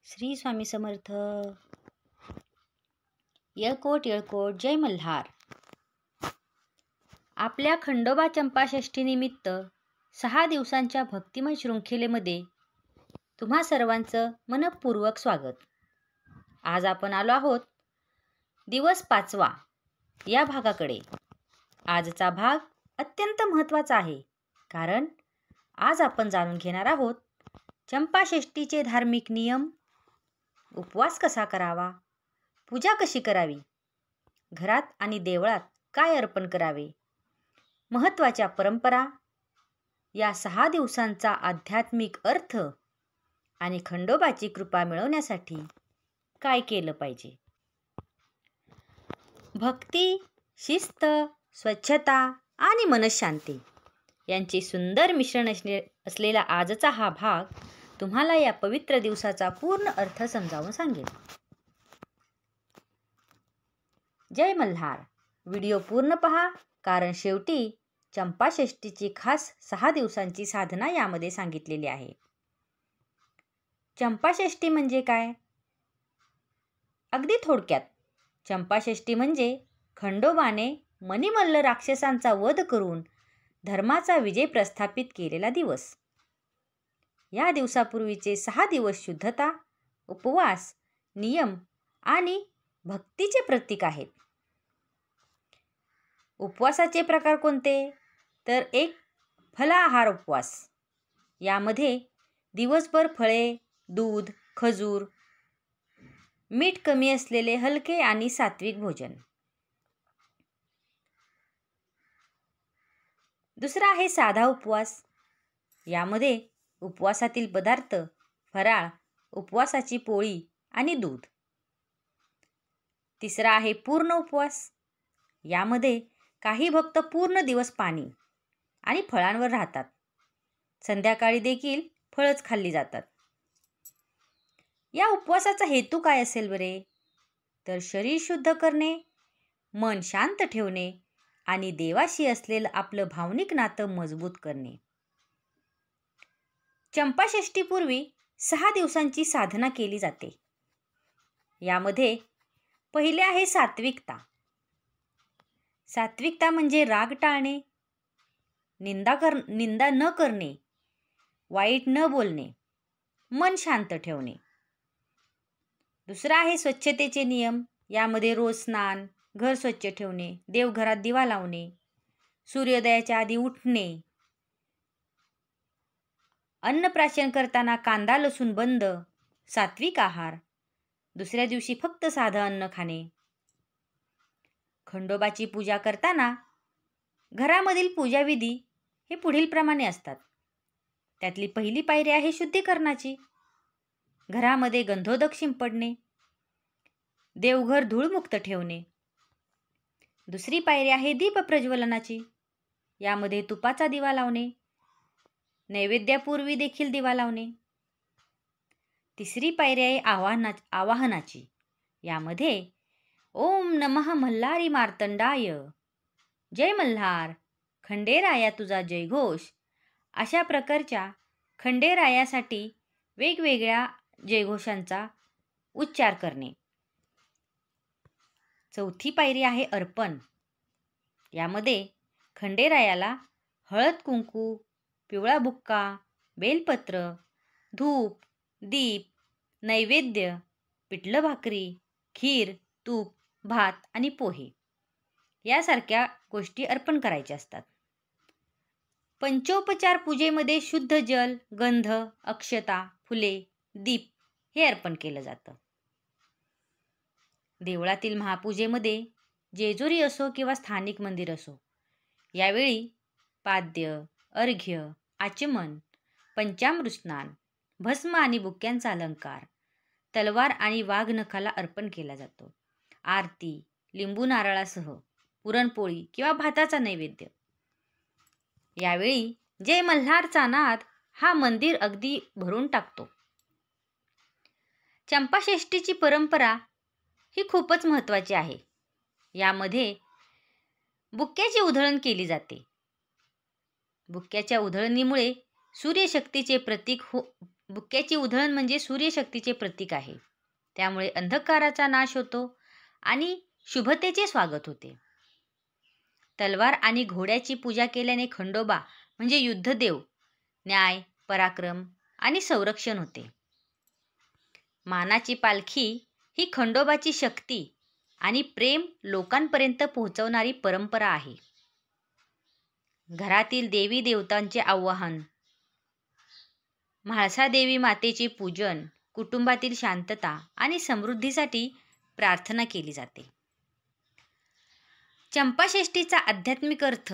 श्री स्वामी समर्थ. येळकोट येळकोट जय मल्हार. आपल्या खंडोबा चंपाषष्ठीनिमित्त 6 दिवसांच्या भक्तिमय शृंखलेमध्ये तुम्हा सर्वांचं मनःपूर्वक स्वागत. आज आपण आलो आहोत दिवस 5वा या भागाकडे. आजचा भाग अत्यंत महत्त्वाचा आहे, कारण आज आपण जाणून घेणार आहोत चंपाषष्ठीचे धार्मिक नियम, उपवास कसा करावा, पूजा कशी करावी, घरात आणि देवळात काय अर्पण करावे, महत्त्वाच्या परंपरा, या 6 दिवसांचा आध्यात्मिक अर्थ आणि खंडोबाची कृपा मिळवण्यासाठी काय केलं पाहिजे. भक्ती, शिस्त, स्वच्छता आणि मनःशांती यांचे सुंदर मिश्रण असलेला आजचा हा भाग तुम्हाला या पवित्र दिवसाचा पूर्ण अर्थ समजावून सांगेल. जय मल्हार. व्हिडिओ पूर्ण पहा, कारण शेवटी चंपाषष्ठीची खास 6 दिवसांची साधना यामध्ये सांगितलेली आहे. चंपाषष्ठी म्हणजे काय? अगदी थोडक्यात, चंपाषष्ठी म्हणजे खंडोबाने मणिमल्ल राक्षसांचा वध करून धर्माचा विजय प्रस्थापित केलेला दिवस. या दिवसापूर्वीचे 6 दिवस शुद्धता, उपवास, नियम आणि भक्तीचे प्रतीक आहेत. उपवासाचे प्रकार कोणते? तर एक फलाहार उपवास. यामध्ये दिवसभर फळे, दूध, खजूर, मीठ कमी असलेले हलके आणि सात्विक भोजन. दुसरा आहे साधा उपवास. यामध्ये उपवासातील पदार्थ फराळ, उपवासाची पोळी आणि दूध. तिसरा आहे पूर्ण उपवास. यामध्ये काही भक्त पूर्ण दिवस पाणी आणि फळांवर राहतात. संध्याकाळी देखील फळच खाल्ली जातात. या उपवासाचा हेतू काय असेल बरे? तर शरीर शुद्ध करणे, मन शांत ठेवणे आणि देवाशी असलेलं आपलं भावनिक नातं मजबूत करणे. चंपाषष्ठीपूर्वी 6 दिवसांची साधना केली जाते. यामध्ये पहिले आहे सात्विकता. सात्विकता म्हणजे राग टाळणे, निंदा न करणे, वाईट न बोलणे, मन शांत ठेवणे. दुसरा आहे स्वच्छतेचे नियम. यामध्ये रोज स्नान, घर स्वच्छ ठेवणे, देवघरात दिवा लावणे, सूर्योदयाच्या आधी उठणे, अन्नप्राशन करताना कांदा लसूण बंद, सात्विक आहार, दुसऱ्या दिवशी फक्त साधं अन्न खाणे. खंडोबाची पूजा करताना घरामधील पूजाविधी हे पुढील प्रमाणे असतात. त्यातली पहिली पायरी आहे शुद्धीकरणाची. घरामध्ये गंधोदक शिंपडणे, देवघर धूळमुक्त ठेवणे. दुसरी पायरी आहे दीप प्रज्वलनाची. यामध्ये तुपाचा दिवा लावणे, नैवेद्यापूर्वी देखील दिवा लावणे. तिसरी पायरी आहे आवाहनाची. यामध्ये ओम नमः मल्हारी मार्तंडाय, जय मल्हार, खंडेराया तुझा जयघोष, अशा प्रकारच्या खंडेरायासाठी वेगवेगळ्या जयघोषांचा उच्चार करणे. चौथी पायरी आहे अर्पण. यामध्ये खंडेरायाला हळद कुंकू, पिवळा बुक्का, बेलपत्र, धूप, दीप, नैवेद्य, पिठलं भाकरी, खीर, तूप, भात आणि पोहे यासारख्या गोष्टी अर्पण करायच्या असतात. पंचोपचार पूजेमध्ये शुद्ध जल, गंध, अक्षता, फुले, दीप हे अर्पण केलं जातं. देवळातील महापूजेमध्ये जेजुरी असो किंवा स्थानिक मंदिर असो, यावेळी पाद्य, अर्घ्य, आचमन, पंचामृत स्नान, भस्म आणि बुक्क्यांचा अलंकार, तलवार आणि वाघ नखाला अर्पण केला जातो. आरती, लिंबू नारळासह पुरणपोळी किंवा भाताचा नैवेद्य. यावेळी जय मल्हारचा नाद हा मंदिर अगदी भरून टाकतो. चंपाषष्ठीची परंपरा ही खूपच महत्त्वाची आहे. यामध्ये बुक्क्याची उधळण केली जाते. बुक्क्याच्या उधळणीमुळे सूर्यशक्तीचे प्रतीक बुक्क्याची उधळण म्हणजे सूर्यशक्तीचे प्रतीक आहे. त्यामुळे अंधकाराचा नाश होतो आणि शुभतेचे स्वागत होते. तलवार आणि घोड्याची पूजा केल्याने खंडोबा म्हणजे युद्धदेव, न्याय, पराक्रम आणि संरक्षण होते. मानाची पालखी ही खंडोबाची शक्ती आणि प्रेम लोकांपर्यंत पोहोचवणारी परंपरा आहे. घरातील देवी देवतांचे आवाहन, म्हाळसादेवी मातेचे पूजन, कुटुंबातील शांतता आणि समृद्धीसाठी प्रार्थना केली जाते. चंपाषष्ठीचा आध्यात्मिक अर्थ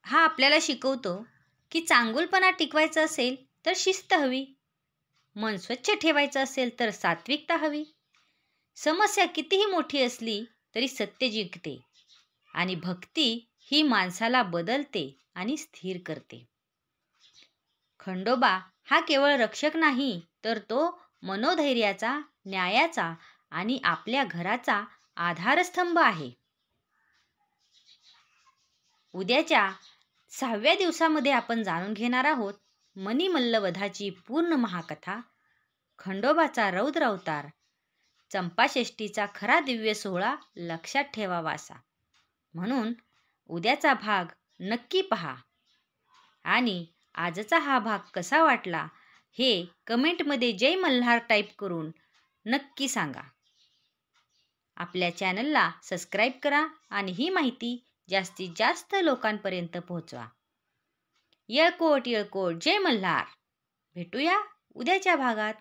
हा आपल्याला शिकवतो की चांगुलपणा टिकवायचा असेल तर शिस्त हवी, मन स्वच्छ ठेवायचं असेल तर सात्विकता हवी, समस्या कितीही मोठी असली तरी सत्य जिंकते आणि भक्ती ही माणसाला बदलते आणि स्थिर करते. खंडोबा हा केवळ रक्षक नाही, तर तो मनोधैर्याचा, न्यायाचा आणि आपल्या घराचा आधारस्तंभ आहे. उद्याच्या 6व्या दिवसामध्ये आपण जाणून घेणार आहोत मणिमल्लवधाची पूर्ण महाकथा, खंडोबाचा रौद्र अवतार, चंपाषष्ठीचा खरा दिव्य सोहळा लक्षात ठेवावा असा. म्हणून उद्याचा भाग नक्की पहा आणि आजचा हा भाग कसा वाटला हे कमेंटमध्ये जय मल्हार टाईप करून नक्की सांगा. आपल्या चॅनलला सबस्क्राईब करा आणि ही माहिती जास्तीत जास्त लोकांपर्यंत पोहोचवा. येळकोट येळकोट जय मल्हार. भेटूया उद्याच्या भागात.